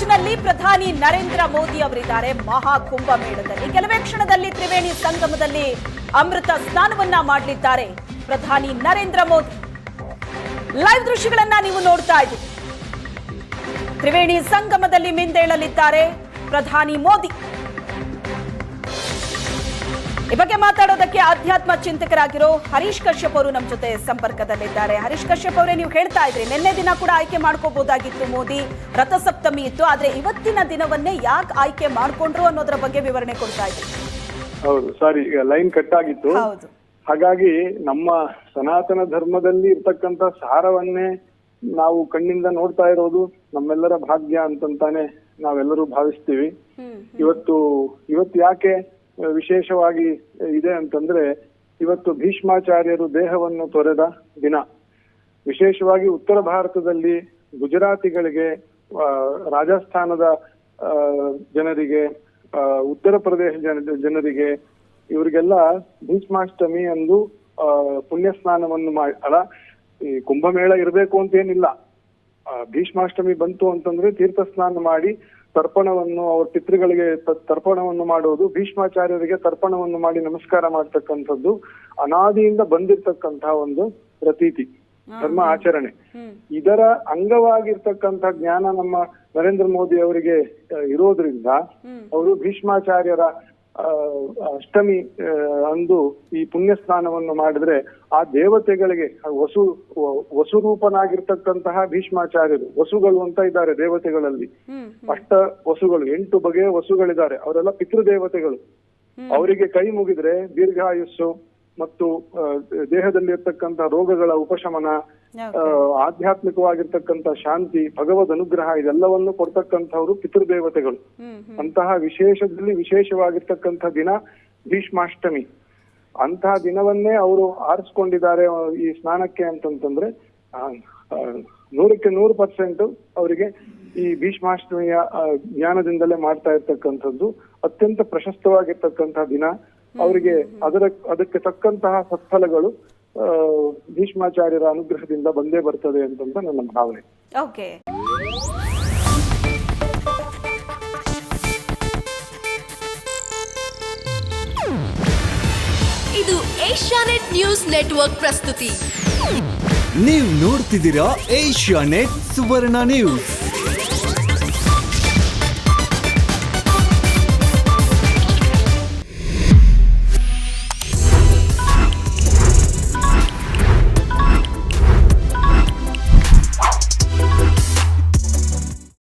ಪ್ರಯಾಗ್ರಾಜ್ನಲ್ಲಿ ಪ್ರಧಾನಿ ನರೇಂದ್ರ ಮೋದಿ ಅವರಿದ್ದಾರೆ. ಮಹಾಕುಂಭ ಮೇಳದಲ್ಲಿ ಕೆಲವೇ ಕ್ಷಣದಲ್ಲಿ ತ್ರಿವೇಣಿ ಸಂಗಮದಲ್ಲಿ ಅಮೃತ ಸ್ನಾನವನ್ನ ಮಾಡಲಿದ್ದಾರೆ ಪ್ರಧಾನಿ ನರೇಂದ್ರ ಮೋದಿ. ಲೈವ್ ದೃಶ್ಯಗಳನ್ನ ನೀವು ನೋಡ್ತಾ ಇದ್ದೀರಿ. ತ್ರಿವೇಣಿ ಸಂಗಮದಲ್ಲಿ ಮಿಂದೇಳಲಿದ್ದಾರೆ ಪ್ರಧಾನಿ ಮೋದಿ. ಈ ಬಗ್ಗೆ ಮಾತಾಡೋದಕ್ಕೆ ಅಧ್ಯಾತ್ಮ ಚಿಂತಕರಾಗಿರೋ ಹರೀಶ್ ಕಶ್ಯಪ್ ಅವರು ನಮ್ಮ ಜೊತೆ ಸಂಪರ್ಕದಲ್ಲಿದ್ದಾರೆ. ಹರೀಶ್ ಕಶ್ಯಪ್ ಅವರೇ, ನೀವು ಹೇಳ್ತಾ ಇದ್ರಿ ನಿನ್ನೆ ದಿನ ಕೂಡ ಆಯ್ಕೆ ಮಾಡ್ಕೋಬಹುದಾಗಿತ್ತು ಮೋದಿ, ರಥಸಪ್ತಮಿ ಇತ್ತು, ಆದ್ರೆ ಇವತ್ತಿನ ದಿನವನ್ನೇ ಯಾಕೆ ಆಯ್ಕೆ ಮಾಡ್ಕೊಂಡ್ರು ಅನ್ನೋದ್ರ ಬಗ್ಗೆ ವಿವರಣೆ ಕೊಡ್ತಾ ಇದ್ರಿ. ಹೌದು, ಸಾರಿ, ಈಗ ಲೈನ್ ಕಟ್ ಆಗಿತ್ತು. ಹಾಗಾಗಿ ನಮ್ಮ ಸನಾತನ ಧರ್ಮದಲ್ಲಿ ಇರ್ತಕ್ಕಂಥ ಸಾರವನ್ನೇ ನಾವು ಕಣ್ಣಿಂದ ನೋಡ್ತಾ ಇರೋದು ನಮ್ಮೆಲ್ಲರ ಭಾಗ್ಯ ಅಂತಂತಾನೆ ನಾವೆಲ್ಲರೂ ಭಾವಿಸ್ತೀವಿ. ಇವತ್ತು ಯಾಕೆ ವಿಶೇಷವಾಗಿ ಇದೆ ಅಂತಂದ್ರೆ, ಇವತ್ತು ಭೀಷ್ಮಾಚಾರ್ಯರು ದೇಹವನ್ನು ತೊರೆದ ದಿನ. ವಿಶೇಷವಾಗಿ ಉತ್ತರ ಭಾರತದಲ್ಲಿ ಗುಜರಾತಿಗಳಿಗೆ, ರಾಜಸ್ಥಾನದ ಜನರಿಗೆ, ಉತ್ತರ ಪ್ರದೇಶ ಜನರಿಗೆ, ಇವರಿಗೆಲ್ಲ ಭೀಷ್ಮಾಷ್ಟಮಿ ಎಂದು ಪುಣ್ಯ ಸ್ನಾನವನ್ನು ಈ ಕುಂಭಮೇಳ ಇರಬೇಕು ಅಂತೇನಿಲ್ಲ. ಭೀಷ್ಮಾಷ್ಟಮಿ ಬಂತು ಅಂತಂದ್ರೆ ತೀರ್ಥ ಸ್ನಾನ ಮಾಡಿ ತರ್ಪಣವನ್ನು, ಅವ್ರ ಪಿತೃಗಳಿಗೆ ತರ್ಪಣವನ್ನು ಮಾಡೋದು, ಭೀಷ್ಮಾಚಾರ್ಯರಿಗೆ ತರ್ಪಣವನ್ನು ಮಾಡಿ ನಮಸ್ಕಾರ ಮಾಡ್ತಕ್ಕಂಥದ್ದು ಅನಾದಿಯಿಂದ ಬಂದಿರ್ತಕ್ಕಂತಹ ಒಂದು ಪ್ರತೀತಿ, ಧರ್ಮ ಆಚರಣೆ. ಇದರ ಅಂಗವಾಗಿರ್ತಕ್ಕಂಥ ಜ್ಞಾನ ನಮ್ಮ ನರೇಂದ್ರ ಮೋದಿ ಅವರಿಗೆ ಇರೋದ್ರಿಂದ ಅವರು ಭೀಷ್ಮಾಚಾರ್ಯರ ಅಷ್ಟಮಿ ಅಂದು ಈ ಪುಣ್ಯ ಸ್ನಾನವನ್ನು ಮಾಡಿದ್ರೆ ಆ ದೇವತೆಗಳಿಗೆ ವಸುರೂಪನಾಗಿರ್ತಕ್ಕಂತಹ ಭೀಷ್ಮಾಚಾರ್ಯರು, ವಸುಗಳು ಅಂತ ಇದ್ದಾರೆ ದೇವತೆಗಳಲ್ಲಿ, ಅಷ್ಟ ವಸುಗಳು, 8 ಬಗೆಯ ವಸುಗಳಿದ್ದಾರೆ, ಅವರೆಲ್ಲ ಪಿತೃದೇವತೆಗಳು. ಅವರಿಗೆ ಕೈ ಮುಗಿದ್ರೆ ದೀರ್ಘಾಯುಸ್ಸು ಮತ್ತು ದೇಹದಲ್ಲಿ ಇರ್ತಕ್ಕಂಥ ರೋಗಗಳ ಉಪಶಮನ, ಆಧ್ಯಾತ್ಮಿಕವಾಗಿರ್ತಕ್ಕಂಥ ಶಾಂತಿ, ಭಗವದ್ ಅನುಗ್ರಹ ಇದೆಲ್ಲವನ್ನು ಕೊಡ್ತಕ್ಕಂಥವ್ರು ಪಿತೃದೇವತೆಗಳು. ಅಂತಹ ವಿಶೇಷದಲ್ಲಿ ವಿಶೇಷವಾಗಿರ್ತಕ್ಕಂಥ ದಿನ ಭೀಷ್ಮಾಷ್ಟಮಿ. ಅಂತಹ ದಿನವನ್ನೇ ಅವರು ಆರಿಸ್ಕೊಂಡಿದ್ದಾರೆ ಈ ಸ್ನಾನಕ್ಕೆ ಅಂತಂತಂದ್ರೆ 100ಕ್ಕೆ 100% ಅವರಿಗೆ ಈ ಭೀಷ್ಮಾಷ್ಟಮಿಯ ಜ್ಞಾನದಿಂದಲೇ ಮಾಡ್ತಾ ಇರ್ತಕ್ಕಂಥದ್ದು ಅತ್ಯಂತ ಪ್ರಶಸ್ತವಾಗಿರ್ತಕ್ಕಂತಹ ದಿನ. ಅವರಿಗೆ ಅದಕ್ಕೆ ತಕ್ಕಂತಹ ಸತ್ಫಲಗಳು ಭೀಷ್ಮಾಚಾರ್ಯರ ಅನುಗ್ರಹದಿಂದ ಬಂದೇ ಬರ್ತದೆ ಅಂತಂತ ನನ್ನ ಭಾವನೆ. ಓಕೆ, ಇದು ಏಷ್ಯಾನೆಟ್ ನ್ಯೂಸ್ ನೆಟ್ವರ್ಕ್ ಪ್ರಸ್ತುತಿ. ನೀವು ನೋಡ್ತಿದ್ದೀರಾ ಏಷ್ಯಾನೆಟ್ ಸುವರ್ಣ ನ್ಯೂಸ್.